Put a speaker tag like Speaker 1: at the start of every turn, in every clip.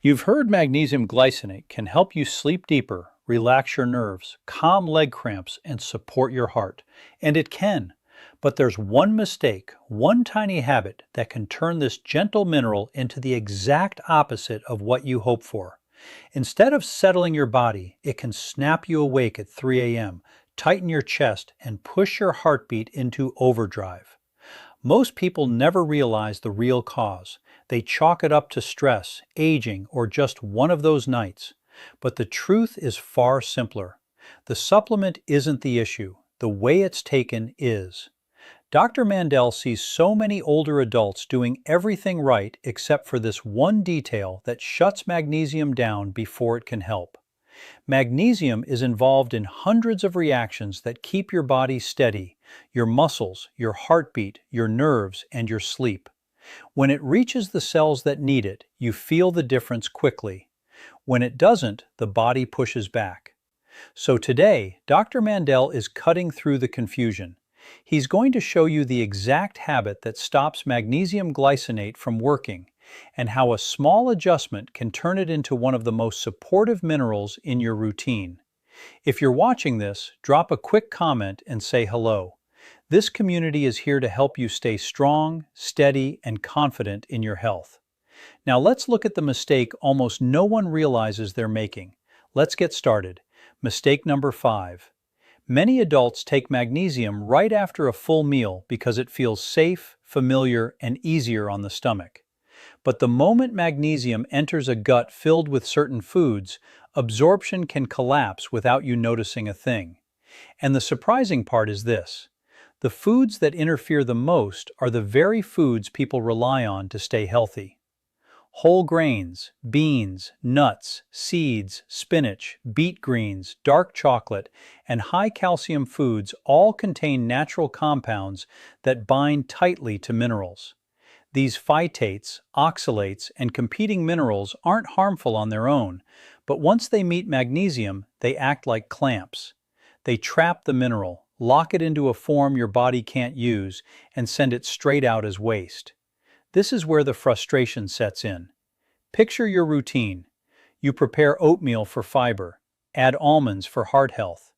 Speaker 1: You've heard magnesium glycinate can help you sleep deeper, relax your nerves, calm leg cramps, and support your heart. And it can. But there's one mistake, one tiny habit that can turn this gentle mineral into the exact opposite of what you hope for. Instead of settling your body, it can snap you awake at 3 a.m., tighten your chest, and push your heartbeat into overdrive. Most people never realize the real cause. They chalk it up to stress, aging, or just one of those nights. But the truth is far simpler. The supplement isn't the issue. The way it's taken is. Dr. Mandell sees so many older adults doing everything right except for this one detail that shuts magnesium down before it can help. Magnesium is involved in hundreds of reactions that keep your body steady, your muscles, your heartbeat, your nerves, and your sleep. When it reaches the cells that need it, you feel the difference quickly. When it doesn't, the body pushes back. So today, Dr. Mandell is cutting through the confusion. He's going to show you the exact habit that stops magnesium glycinate from working, and how a small adjustment can turn it into one of the most supportive minerals in your routine. If you're watching this, drop a quick comment and say hello. This community is here to help you stay strong, steady, and confident in your health. Now let's look at the mistake almost no one realizes they're making. Let's get started. Mistake number 5. Many adults take magnesium right after a full meal because it feels safe, familiar, and easier on the stomach. But the moment magnesium enters a gut filled with certain foods, absorption can collapse without you noticing a thing. And the surprising part is this. The foods that interfere the most are the very foods people rely on to stay healthy. Whole grains, beans, nuts, seeds, spinach, beet greens, dark chocolate, and high-calcium foods all contain natural compounds that bind tightly to minerals. These phytates, oxalates, and competing minerals aren't harmful on their own, but once they meet magnesium, they act like clamps. They trap the mineral, lock it into a form your body can't use, and send it straight out as waste. This is where the frustration sets in. Picture your routine. You prepare oatmeal for fiber, add almonds for heart health,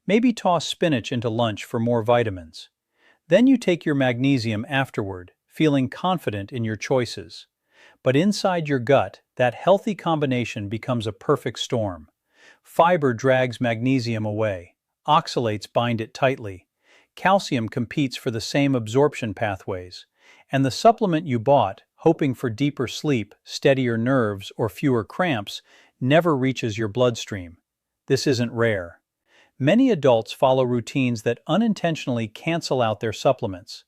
Speaker 1: maybe toss spinach into lunch for more vitamins. Then you take your magnesium afterward, feeling confident in your choices. But inside your gut, that healthy combination becomes a perfect storm. Fiber drags magnesium away, oxalates bind it tightly, calcium competes for the same absorption pathways, and the supplement you bought, hoping for deeper sleep, steadier nerves, or fewer cramps, never reaches your bloodstream. This isn't rare. Many adults follow routines that unintentionally cancel out their supplements.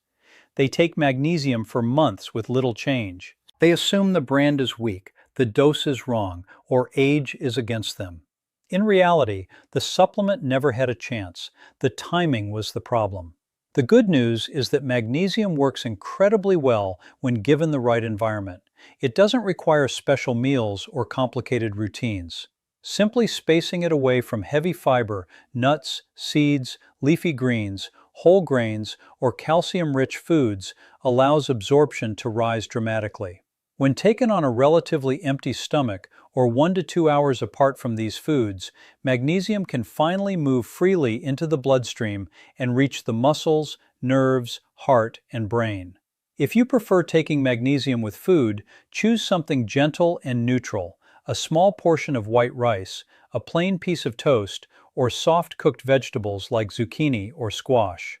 Speaker 1: They take magnesium for months with little change. They assume the brand is weak, the dose is wrong, or age is against them. In reality, the supplement never had a chance. The timing was the problem. The good news is that magnesium works incredibly well when given the right environment. It doesn't require special meals or complicated routines. Simply spacing it away from heavy fiber, nuts, seeds, leafy greens, whole grains, or calcium-rich foods allows absorption to rise dramatically. When taken on a relatively empty stomach or 1 to 2 hours apart from these foods, magnesium can finally move freely into the bloodstream and reach the muscles, nerves, heart, and brain. If you prefer taking magnesium with food, choose something gentle and neutral, a small portion of white rice, a plain piece of toast, or soft cooked vegetables like zucchini or squash.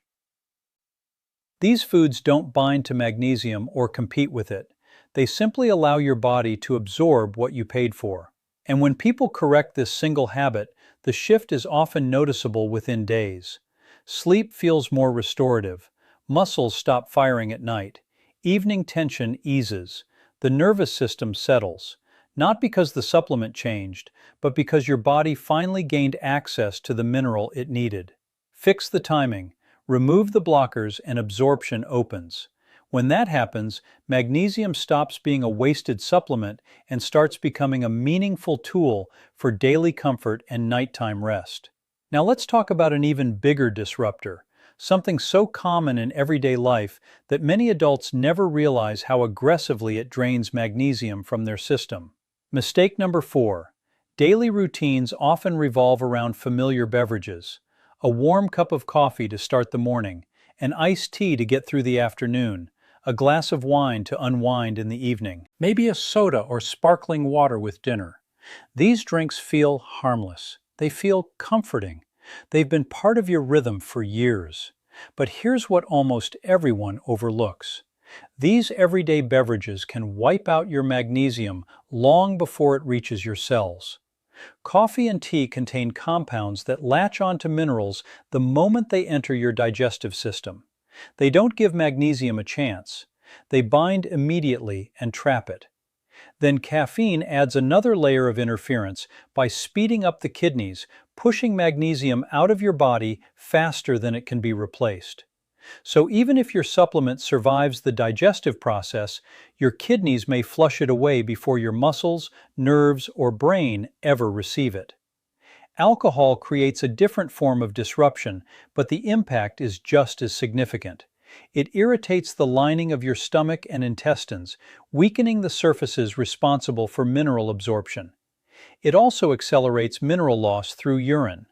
Speaker 1: These foods don't bind to magnesium or compete with it. They simply allow your body to absorb what you paid for. And when people correct this single habit, the shift is often noticeable within days. Sleep feels more restorative. Muscles stop firing at night. Evening tension eases. The nervous system settles. Not because the supplement changed, but because your body finally gained access to the mineral it needed. Fix the timing. Remove the blockers and absorption opens. When that happens, magnesium stops being a wasted supplement and starts becoming a meaningful tool for daily comfort and nighttime rest. Now let's talk about an even bigger disruptor, something so common in everyday life that many adults never realize how aggressively it drains magnesium from their system. Mistake number 4. Daily routines often revolve around familiar beverages. A warm cup of coffee to start the morning, an iced tea to get through the afternoon, a glass of wine to unwind in the evening, maybe a soda or sparkling water with dinner. These drinks feel harmless. They feel comforting. They've been part of your rhythm for years. But here's what almost everyone overlooks. These everyday beverages can wipe out your magnesium long before it reaches your cells. Coffee and tea contain compounds that latch onto minerals the moment they enter your digestive system. They don't give magnesium a chance. They bind immediately and trap it. Then caffeine adds another layer of interference by speeding up the kidneys, pushing magnesium out of your body faster than it can be replaced. So even if your supplement survives the digestive process, your kidneys may flush it away before your muscles, nerves, or brain ever receive it. Alcohol creates a different form of disruption, but the impact is just as significant. It irritates the lining of your stomach and intestines, weakening the surfaces responsible for mineral absorption. It also accelerates mineral loss through urine.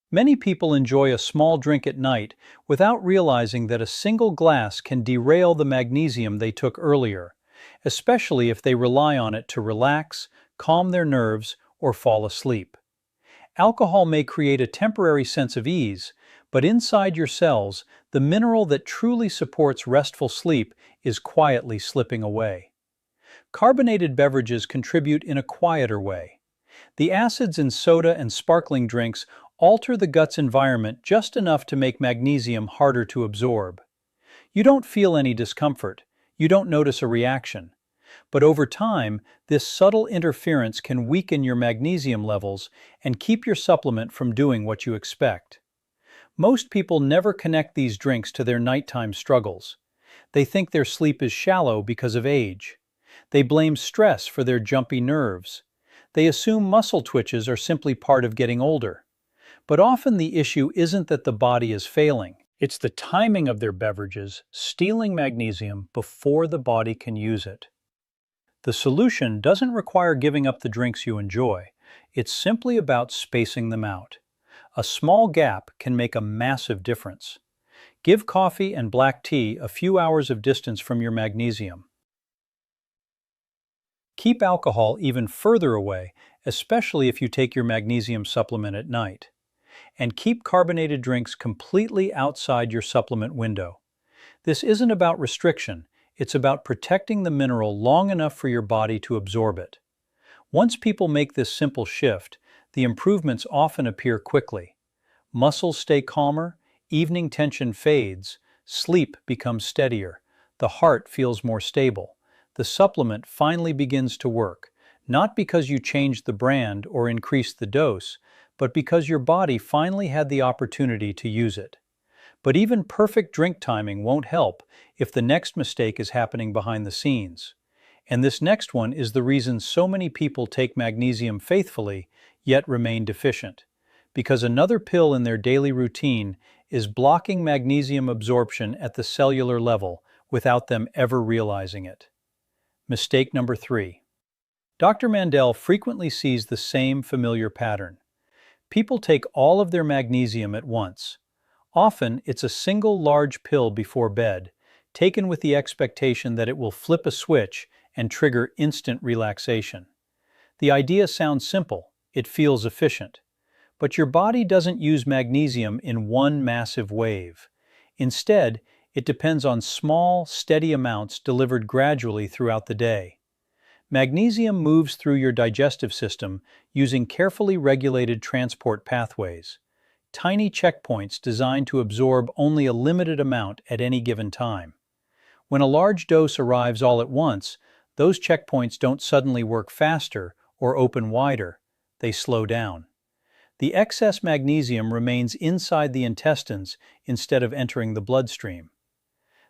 Speaker 1: Many people enjoy a small drink at night without realizing that a single glass can derail the magnesium they took earlier, especially if they rely on it to relax, calm their nerves, or fall asleep. Alcohol may create a temporary sense of ease, but inside your cells, the mineral that truly supports restful sleep is quietly slipping away. Carbonated beverages contribute in a quieter way. The acids in soda and sparkling drinks alter the gut's environment just enough to make magnesium harder to absorb. You don't feel any discomfort. You don't notice a reaction. But over time, this subtle interference can weaken your magnesium levels and keep your supplement from doing what you expect. Most people never connect these drinks to their nighttime struggles. They think their sleep is shallow because of age. They blame stress for their jumpy nerves. They assume muscle twitches are simply part of getting older. But often the issue isn't that the body is failing. It's the timing of their beverages stealing magnesium before the body can use it. The solution doesn't require giving up the drinks you enjoy. It's simply about spacing them out. A small gap can make a massive difference. Give coffee and black tea a few hours of distance from your magnesium. Keep alcohol even further away, especially if you take your magnesium supplement at night. And keep carbonated drinks completely outside your supplement window. This isn't about restriction, it's about protecting the mineral long enough for your body to absorb it. Once people make this simple shift, the improvements often appear quickly. Muscles stay calmer, evening tension fades, sleep becomes steadier, the heart feels more stable. The supplement finally begins to work, not because you changed the brand or increased the dose, but because your body finally had the opportunity to use it. But even perfect drink timing won't help if the next mistake is happening behind the scenes. And this next one is the reason so many people take magnesium faithfully, yet remain deficient. Because another pill in their daily routine is blocking magnesium absorption at the cellular level without them ever realizing it. Mistake number 3. Dr. Mandell frequently sees the same familiar pattern. People take all of their magnesium at once. Often, it's a single large pill before bed, taken with the expectation that it will flip a switch and trigger instant relaxation. The idea sounds simple, it feels efficient. But your body doesn't use magnesium in one massive wave. Instead, it depends on small, steady amounts delivered gradually throughout the day. Magnesium moves through your digestive system using carefully regulated transport pathways, tiny checkpoints designed to absorb only a limited amount at any given time. When a large dose arrives all at once, those checkpoints don't suddenly work faster or open wider, they slow down. The excess magnesium remains inside the intestines instead of entering the bloodstream.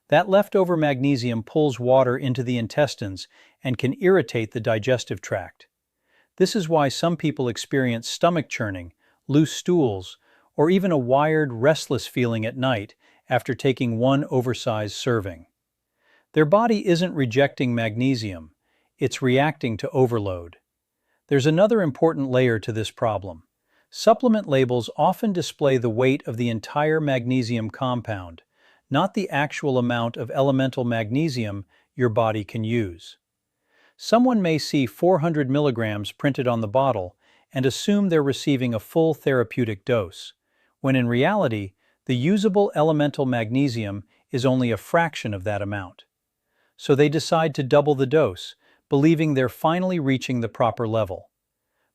Speaker 1: That leftover magnesium pulls water into the intestines and can irritate the digestive tract. This is why some people experience stomach churning, loose stools, or even a wired, restless feeling at night after taking one oversized serving. Their body isn't rejecting magnesium, It's reacting to overload. There's another important layer to this problem. Supplement labels often display the weight of the entire magnesium compound, not the actual amount of elemental magnesium your body can use. Someone may see 400 milligrams printed on the bottle and assume they're receiving a full therapeutic dose, when in reality, the usable elemental magnesium is only a fraction of that amount. So they decide to double the dose, believing they're finally reaching the proper level.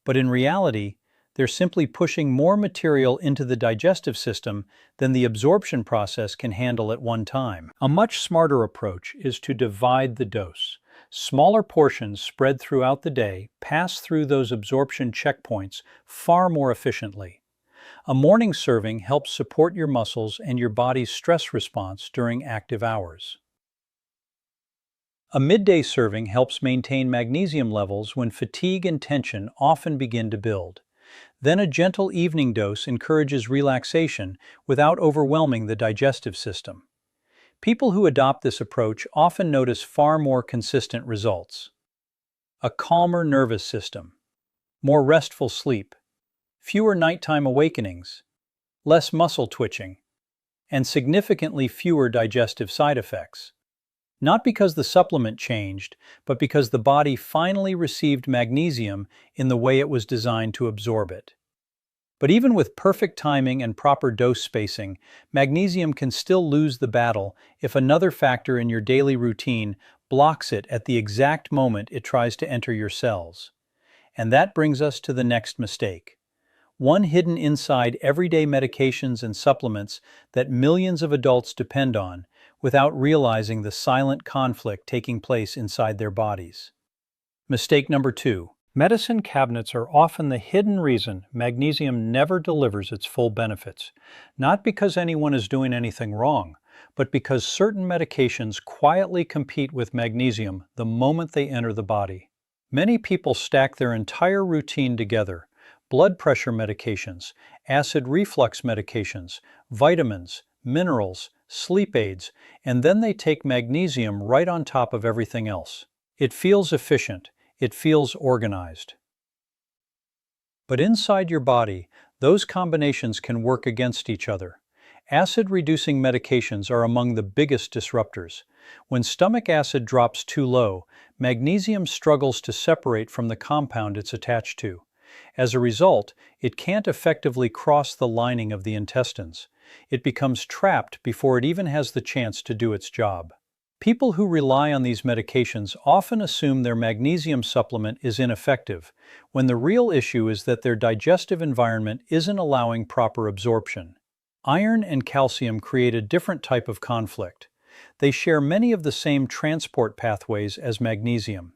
Speaker 1: But in reality, they're simply pushing more material into the digestive system than the absorption process can handle at one time. A much smarter approach is to divide the dose. Smaller portions spread throughout the day pass through those absorption checkpoints far more efficiently. A morning serving helps support your muscles and your body's stress response during active hours. A midday serving helps maintain magnesium levels when fatigue and tension often begin to build. Then a gentle evening dose encourages relaxation without overwhelming the digestive system. People who adopt this approach often notice far more consistent results. A calmer nervous system, more restful sleep, fewer nighttime awakenings, less muscle twitching, and significantly fewer digestive side effects. Not because the supplement changed, but because the body finally received magnesium in the way it was designed to absorb it. But even with perfect timing and proper dose spacing, magnesium can still lose the battle if another factor in your daily routine blocks it at the exact moment it tries to enter your cells. And that brings us to the next mistake. One hidden inside everyday medications and supplements that millions of adults depend on, without realizing the silent conflict taking place inside their bodies. Mistake number 2. Medicine cabinets are often the hidden reason magnesium never delivers its full benefits, not because anyone is doing anything wrong, but because certain medications quietly compete with magnesium the moment they enter the body. Many people stack their entire routine together: blood pressure medications, acid reflux medications, vitamins, minerals, sleep aids, and then they take magnesium right on top of everything else. It feels efficient. It feels organized. But inside your body, those combinations can work against each other. Acid-reducing medications are among the biggest disruptors. When stomach acid drops too low, magnesium struggles to separate from the compound it's attached to. As a result, it can't effectively cross the lining of the intestines. It becomes trapped before it even has the chance to do its job. People who rely on these medications often assume their magnesium supplement is ineffective, when the real issue is that their digestive environment isn't allowing proper absorption. Iron and calcium create a different type of conflict. They share many of the same transport pathways as magnesium.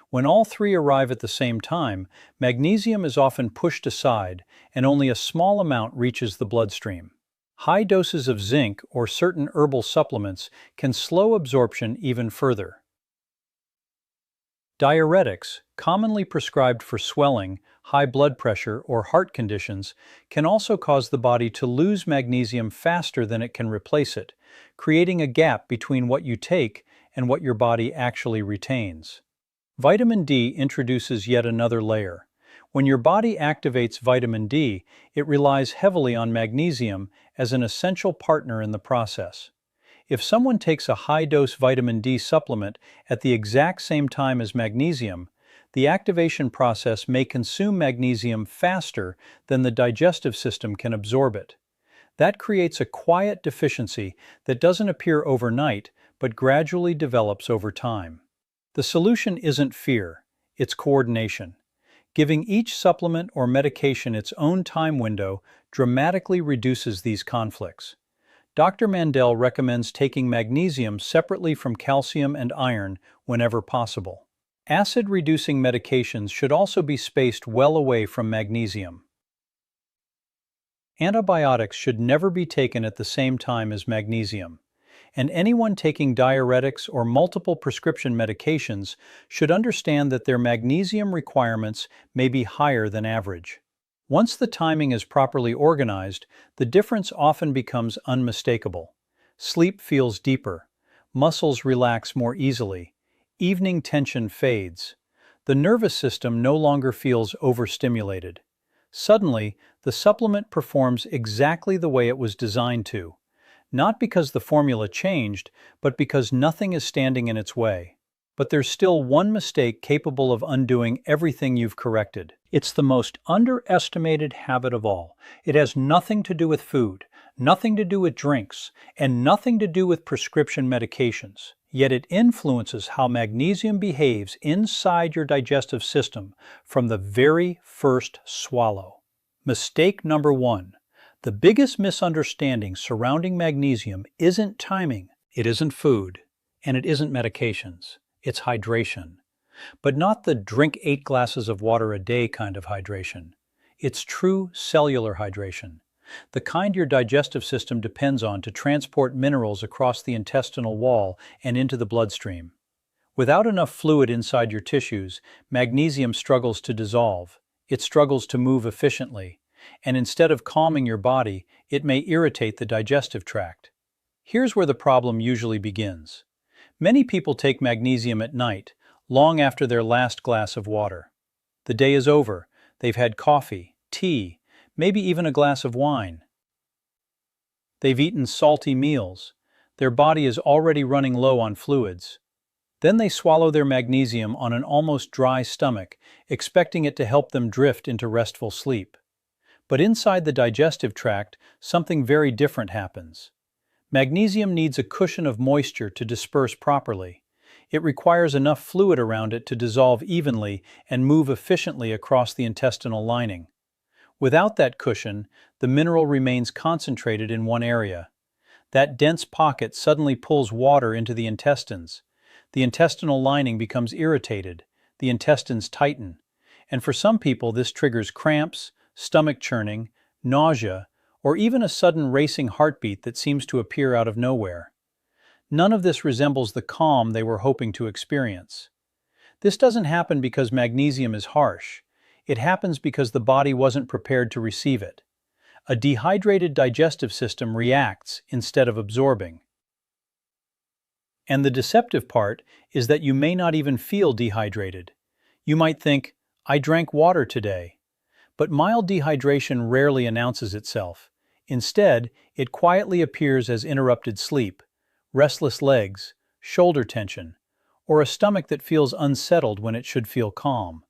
Speaker 1: When all three arrive at the same time, magnesium is often pushed aside and only a small amount reaches the bloodstream. High doses of zinc or certain herbal supplements can slow absorption even further. Diuretics, commonly prescribed for swelling, high blood pressure, or heart conditions, can also cause the body to lose magnesium faster than it can replace it, creating a gap between what you take and what your body actually retains. Vitamin D introduces yet another layer. When your body activates vitamin D, it relies heavily on magnesium as an essential partner in the process. If someone takes a high-dose vitamin D supplement at the exact same time as magnesium, the activation process may consume magnesium faster than the digestive system can absorb it. That creates a quiet deficiency that doesn't appear overnight, but gradually develops over time. The solution isn't fear, it's coordination. Giving each supplement or medication its own time window dramatically reduces these conflicts. Dr. Mandell recommends taking magnesium separately from calcium and iron whenever possible. Acid-reducing medications should also be spaced well away from magnesium. Antibiotics should never be taken at the same time as magnesium. And anyone taking diuretics or multiple prescription medications should understand that their magnesium requirements may be higher than average. Once the timing is properly organized, the difference often becomes unmistakable. Sleep feels deeper, muscles relax more easily, Evening tension fades. The nervous system no longer feels overstimulated. Suddenly, the supplement performs exactly the way it was designed to. Not because the formula changed, but because nothing is standing in its way. But there's still one mistake capable of undoing everything you've corrected. It's the most underestimated habit of all. It has nothing to do with food, nothing to do with drinks, and nothing to do with prescription medications. Yet it influences how magnesium behaves inside your digestive system from the very first swallow. Mistake number 1. The biggest misunderstanding surrounding magnesium isn't timing, it isn't food, and it isn't medications. It's hydration. But not the drink 8 glasses of water a day kind of hydration. It's true cellular hydration, the kind your digestive system depends on to transport minerals across the intestinal wall and into the bloodstream. Without enough fluid inside your tissues, magnesium struggles to dissolve. It struggles to move efficiently, and instead of calming your body, it may irritate the digestive tract. Here's where the problem usually begins. Many people take magnesium at night, long after their last glass of water. The day is over, they've had coffee, tea, maybe even a glass of wine. They've eaten salty meals. Their body is already running low on fluids. Then they swallow their magnesium on an almost dry stomach, expecting it to help them drift into restful sleep. But inside the digestive tract, something very different happens. Magnesium needs a cushion of moisture to disperse properly. It requires enough fluid around it to dissolve evenly and move efficiently across the intestinal lining. Without that cushion, the mineral remains concentrated in one area. That dense pocket suddenly pulls water into the intestines. The intestinal lining becomes irritated, the intestines tighten, and for some people this triggers cramps, stomach churning, nausea, or even a sudden racing heartbeat that seems to appear out of nowhere. None of this resembles the calm they were hoping to experience. This doesn't happen because magnesium is harsh. It happens because the body wasn't prepared to receive it. A dehydrated digestive system reacts instead of absorbing. And the deceptive part is that you may not even feel dehydrated. You might think, "I drank water today." But mild dehydration rarely announces itself. Instead, it quietly appears as interrupted sleep, restless legs, shoulder tension, or a stomach that feels unsettled when it should feel calm.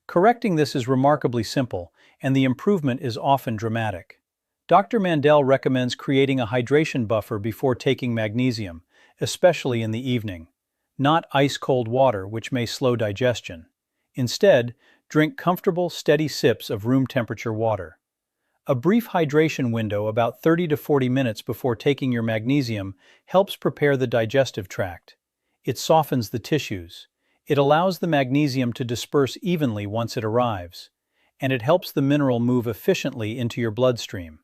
Speaker 1: Correcting this is remarkably simple, and the improvement is often dramatic. Dr. Mandell recommends creating a hydration buffer before taking magnesium, especially in the evening. Not ice-cold water, which may slow digestion. Instead, drink comfortable, steady sips of room temperature water. A brief hydration window, about 30 to 40 minutes before taking your magnesium, helps prepare the digestive tract. It softens the tissues. It allows the magnesium to disperse evenly once it arrives. And it helps the mineral move efficiently into your bloodstream.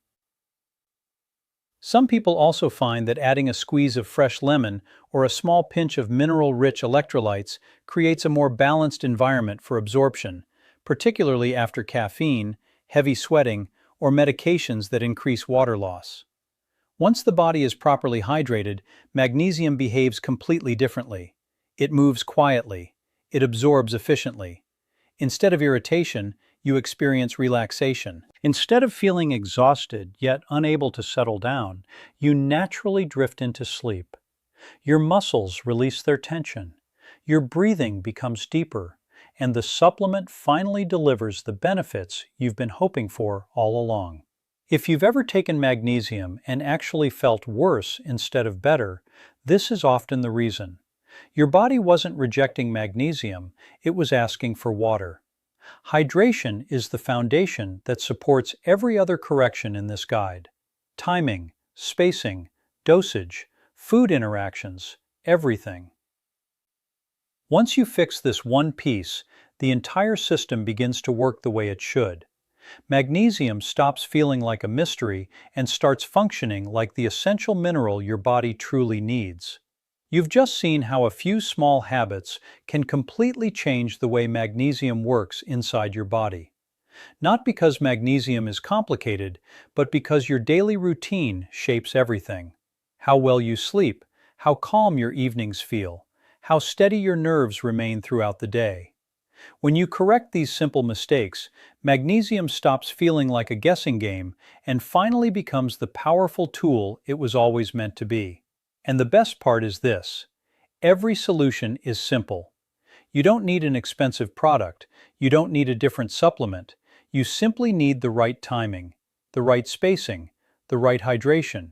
Speaker 1: Some people also find that adding a squeeze of fresh lemon or a small pinch of mineral-rich electrolytes creates a more balanced environment for absorption, particularly after caffeine, heavy sweating, or medications that increase water loss. Once the body is properly hydrated, magnesium behaves completely differently. It moves quietly. It absorbs efficiently. Instead of irritation, you experience relaxation. Instead of feeling exhausted yet unable to settle down, you naturally drift into sleep. Your muscles release their tension. Your breathing becomes deeper, and the supplement finally delivers the benefits you've been hoping for all along. If you've ever taken magnesium and actually felt worse instead of better, this is often the reason. Your body wasn't rejecting magnesium, it was asking for water. Hydration is the foundation that supports every other correction in this guide. Timing, spacing, dosage, food interactions, everything. Once you fix this one piece, the entire system begins to work the way it should. Magnesium stops feeling like a mystery and starts functioning like the essential mineral your body truly needs. You've just seen how a few small habits can completely change the way magnesium works inside your body. Not because magnesium is complicated, but because your daily routine shapes everything. How well you sleep, how calm your evenings feel, how steady your nerves remain throughout the day. When you correct these simple mistakes, magnesium stops feeling like a guessing game and finally becomes the powerful tool it was always meant to be. And the best part is this: every solution is simple. You don't need an expensive product. You don't need a different supplement. You simply need the right timing, the right spacing, the right hydration,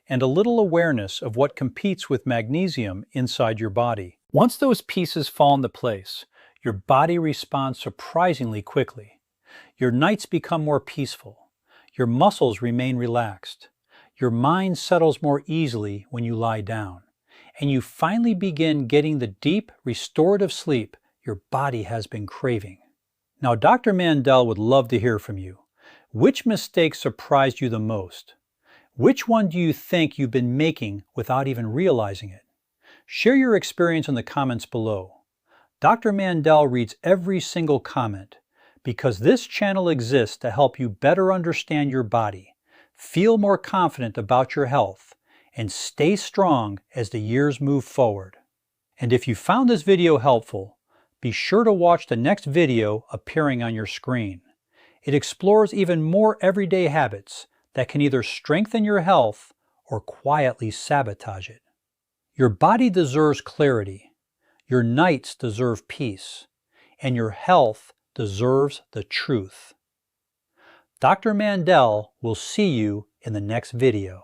Speaker 1: and a little awareness of what competes with magnesium inside your body. Once those pieces fall into place, your body responds surprisingly quickly. Your nights become more peaceful. Your muscles remain relaxed. Your mind settles more easily when you lie down. And you finally begin getting the deep, restorative sleep your body has been craving. Now, Dr. Mandell would love to hear from you. Which mistake surprised you the most? Which one do you think you've been making without even realizing it? Share your experience in the comments below. Dr. Mandell reads every single comment because this channel exists to help you better understand your body, feel more confident about your health, and stay strong as the years move forward. And if you found this video helpful, be sure to watch the next video appearing on your screen. It explores even more everyday habits that can either strengthen your health or quietly sabotage it. Your body deserves clarity, your nights deserve peace, and your health deserves the truth. Dr. Mandell will see you in the next video.